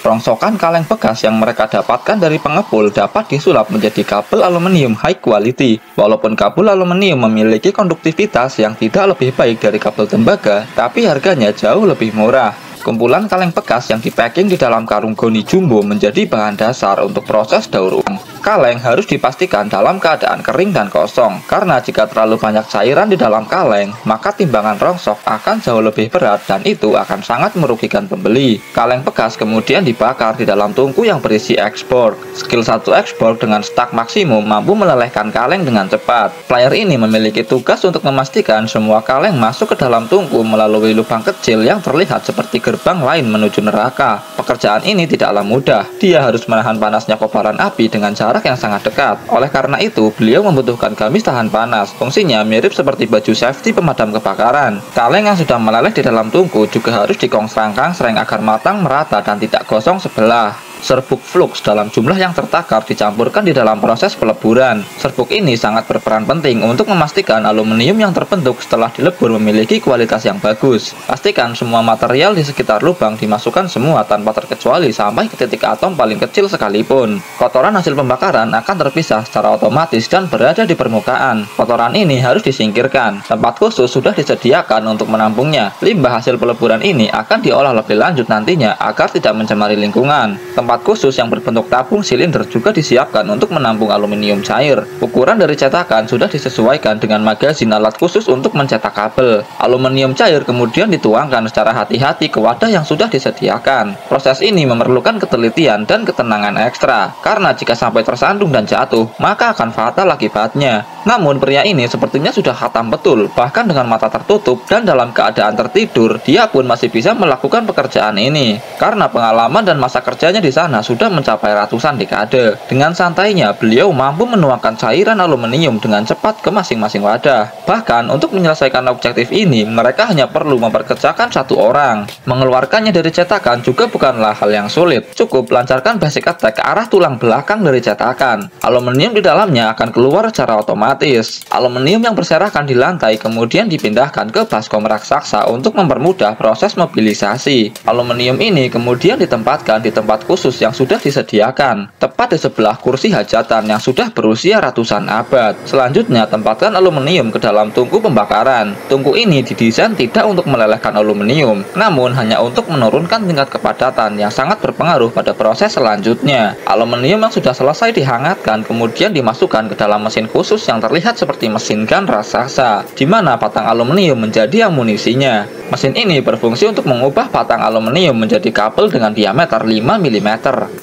Rongsokan kaleng bekas yang mereka dapatkan dari pengepul dapat disulap menjadi kabel aluminium high quality. Walaupun kabel aluminium memiliki konduktivitas yang tidak lebih baik dari kabel tembaga, tapi harganya jauh lebih murah. Kumpulan kaleng bekas yang dipacking di dalam karung goni jumbo menjadi bahan dasar untuk proses daur ulang. Kaleng harus dipastikan dalam keadaan kering dan kosong, karena jika terlalu banyak cairan di dalam kaleng, maka timbangan rongsok akan jauh lebih berat dan itu akan sangat merugikan pembeli. Kaleng bekas kemudian dibakar di dalam tungku yang berisi export. Skill 1 export dengan stak maksimum mampu melelehkan kaleng dengan cepat. Plier ini memiliki tugas untuk memastikan semua kaleng masuk ke dalam tungku melalui lubang kecil yang terlihat seperti gerbang lain menuju neraka. Pekerjaan ini tidaklah mudah. Dia harus menahan panasnya kobaran api dengan jarak yang sangat dekat. Oleh karena itu, beliau membutuhkan gamis tahan panas. Fungsinya mirip seperti baju safety pemadam kebakaran. Kaleng yang sudah meleleh di dalam tungku juga harus dikongsrang-kangsreng agar matang, merata, dan tidak gosong sebelah. Serbuk flux dalam jumlah yang tertakar dicampurkan di dalam proses peleburan. Serbuk ini sangat berperan penting untuk memastikan aluminium yang terbentuk setelah dilebur memiliki kualitas yang bagus. Pastikan semua material di sekitar lubang dimasukkan semua tanpa terkecuali sampai ke titik atom paling kecil sekalipun. Kotoran hasil pembakaran akan terpisah secara otomatis dan berada di permukaan. Kotoran ini harus disingkirkan. Tempat khusus sudah disediakan untuk menampungnya. Limbah hasil peleburan ini akan diolah lebih lanjut nantinya agar tidak mencemari lingkungan. Tempat khusus yang berbentuk tabung silinder juga disiapkan untuk menampung aluminium cair. Ukuran dari cetakan sudah disesuaikan dengan magazin alat khusus untuk mencetak kabel. Aluminium cair kemudian dituangkan secara hati-hati ke wadah yang sudah disediakan. Proses ini memerlukan ketelitian dan ketenangan ekstra, karena jika sampai tersandung dan jatuh, maka akan fatal akibatnya. Namun pria ini sepertinya sudah khatam betul, bahkan dengan mata tertutup dan dalam keadaan tertidur, dia pun masih bisa melakukan pekerjaan ini. Karena pengalaman dan masa kerjanya di sana sudah mencapai ratusan dekade. Dengan santainya, beliau mampu menuangkan cairan aluminium dengan cepat ke masing-masing wadah. Bahkan, untuk menyelesaikan objektif ini, mereka hanya perlu memperkerjakan satu orang. Mengeluarkannya dari cetakan juga bukanlah hal yang sulit. Cukup lancarkan basic attack ke arah tulang belakang dari cetakan. Aluminium di dalamnya akan keluar secara otomatis. Aluminium yang berserakan di lantai kemudian dipindahkan ke baskom raksasa untuk mempermudah proses mobilisasi. Aluminium ini kemudian ditempatkan di tempat khusus yang sudah disediakan, tepat di sebelah kursi hajatan yang sudah berusia ratusan abad. Selanjutnya, tempatkan aluminium ke dalam tungku pembakaran. Tungku ini didesain tidak untuk melelehkan aluminium, namun hanya untuk menurunkan tingkat kepadatan yang sangat berpengaruh pada proses selanjutnya. Aluminium yang sudah selesai dihangatkan kemudian dimasukkan ke dalam mesin khusus yang terlihat seperti mesin gun raksasa, di mana batang aluminium menjadi amunisinya. Mesin ini berfungsi untuk mengubah batang aluminium menjadi kabel dengan diameter 5 mm.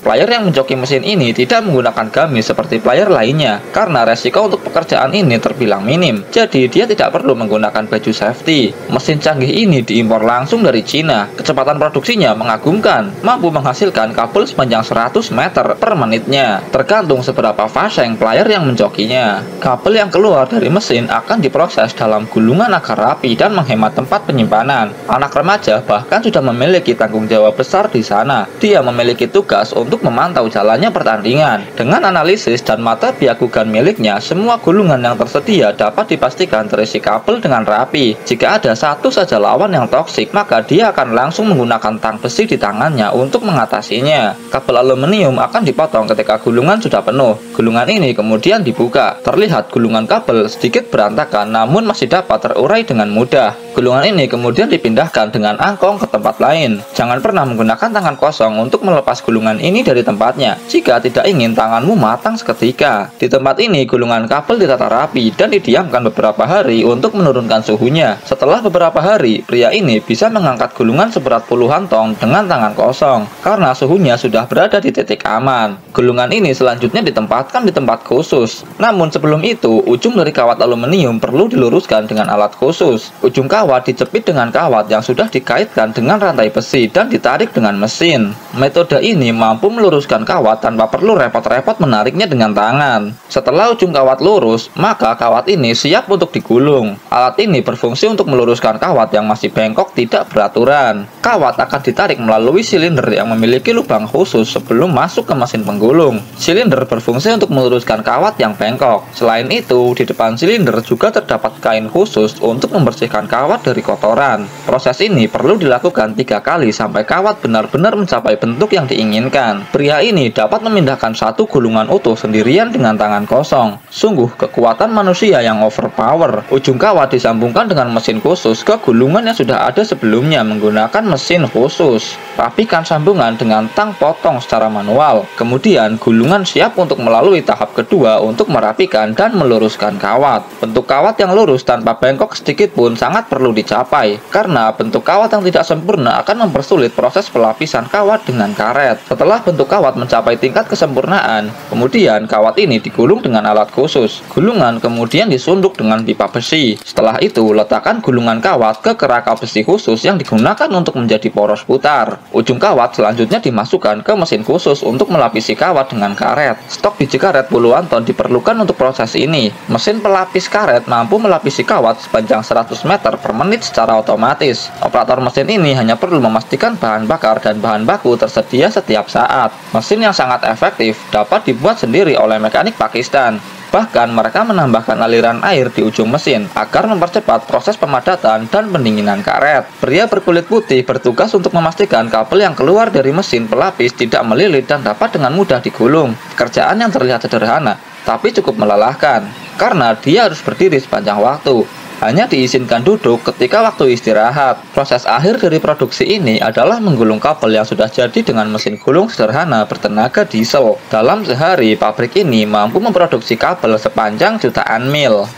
Plier yang menjoki mesin ini tidak menggunakan gamis seperti plier lainnya, karena resiko untuk pekerjaan ini terbilang minim, jadi dia tidak perlu menggunakan baju safety. Mesin canggih ini diimpor langsung dari Cina. Kecepatan produksinya mengagumkan, mampu menghasilkan kabel sepanjang 100 meter per menitnya, tergantung seberapa faseng plier yang menjokinya. Kabel yang keluar dari mesin akan diproses dalam gulungan agar rapi dan menghemat tempat penyimpanan. Anak remaja bahkan sudah memiliki tanggung jawab besar di sana. Dia memiliki tugas untuk memantau jalannya pertandingan. Dengan analisis dan mata biakugan miliknya, semua gulungan yang tersedia dapat dipastikan terisi kabel dengan rapi. Jika ada satu saja lawan yang toksik, maka dia akan langsung menggunakan tang besi di tangannya untuk mengatasinya. Kabel aluminium akan dipotong ketika gulungan sudah penuh. Gulungan ini kemudian dibuka. Terlihat gulungan kabel sedikit berantakan, namun masih dapat terurai dengan mudah. Gulungan ini kemudian dipindahkan dengan angkong ke tempat lain. Jangan pernah menggunakan tangan kosong untuk melepas gulungan ini dari tempatnya, jika tidak ingin tanganmu matang seketika. Di tempat ini, gulungan kabel ditata rapi dan didiamkan beberapa hari untuk menurunkan suhunya. Setelah beberapa hari, pria ini bisa mengangkat gulungan seberat puluhan ton dengan tangan kosong, karena suhunya sudah berada di titik aman. Gulungan ini selanjutnya ditempatkan di tempat khusus. Namun sebelum itu, ujung dari kawat aluminium perlu diluruskan dengan alat khusus. Ujung kawat dijepit dengan kawat yang sudah dikaitkan dengan rantai besi dan ditarik dengan mesin. Metode ini mampu meluruskan kawat tanpa perlu repot-repot menariknya dengan tangan. Setelah ujung kawat lurus, maka kawat ini siap untuk digulung. Alat ini berfungsi untuk meluruskan kawat yang masih bengkok tidak beraturan. Kawat akan ditarik melalui silinder yang memiliki lubang khusus sebelum masuk ke mesin penggulung. Silinder berfungsi untuk meluruskan kawat yang bengkok. Selain itu, di depan silinder juga terdapat kain khusus untuk membersihkan kawat kawat dari kotoran. Proses ini perlu dilakukan 3 kali sampai kawat benar-benar mencapai bentuk yang diinginkan. Pria ini dapat memindahkan satu gulungan utuh sendirian dengan tangan kosong. Sungguh kekuatan manusia yang overpower. Ujung kawat disambungkan dengan mesin khusus ke gulungan yang sudah ada sebelumnya menggunakan mesin khusus. Rapikan sambungan dengan tang potong secara manual. Kemudian gulungan siap untuk melalui tahap kedua untuk merapikan dan meluruskan kawat. Bentuk kawat yang lurus tanpa bengkok sedikit pun sangat perlu dicapai, karena bentuk kawat yang tidak sempurna akan mempersulit proses pelapisan kawat dengan karet. Setelah bentuk kawat mencapai tingkat kesempurnaan, kemudian kawat ini digulung dengan alat khusus. Gulungan kemudian disunduk dengan pipa besi. Setelah itu, letakkan gulungan kawat ke kerangka besi khusus yang digunakan untuk menjadi poros putar. Ujung kawat selanjutnya dimasukkan ke mesin khusus untuk melapisi kawat dengan karet. Stok biji karet puluhan ton diperlukan untuk proses ini. Mesin pelapis karet mampu melapisi kawat sepanjang 100 meter per menit secara otomatis. Operator mesin ini hanya perlu memastikan bahan bakar dan bahan baku tersedia setiap saat. Mesin yang sangat efektif dapat dibuat sendiri oleh mekanik Pakistan. Bahkan mereka menambahkan aliran air di ujung mesin agar mempercepat proses pemadatan dan pendinginan karet. Pria berkulit putih bertugas untuk memastikan kabel yang keluar dari mesin pelapis tidak melilit dan dapat dengan mudah digulung. Pekerjaan yang terlihat sederhana, tapi cukup melelahkan, karena dia harus berdiri sepanjang waktu. Hanya diizinkan duduk ketika waktu istirahat. Proses akhir dari produksi ini adalah menggulung kabel yang sudah jadi dengan mesin gulung sederhana bertenaga diesel. Dalam sehari, pabrik ini mampu memproduksi kabel sepanjang jutaan mil.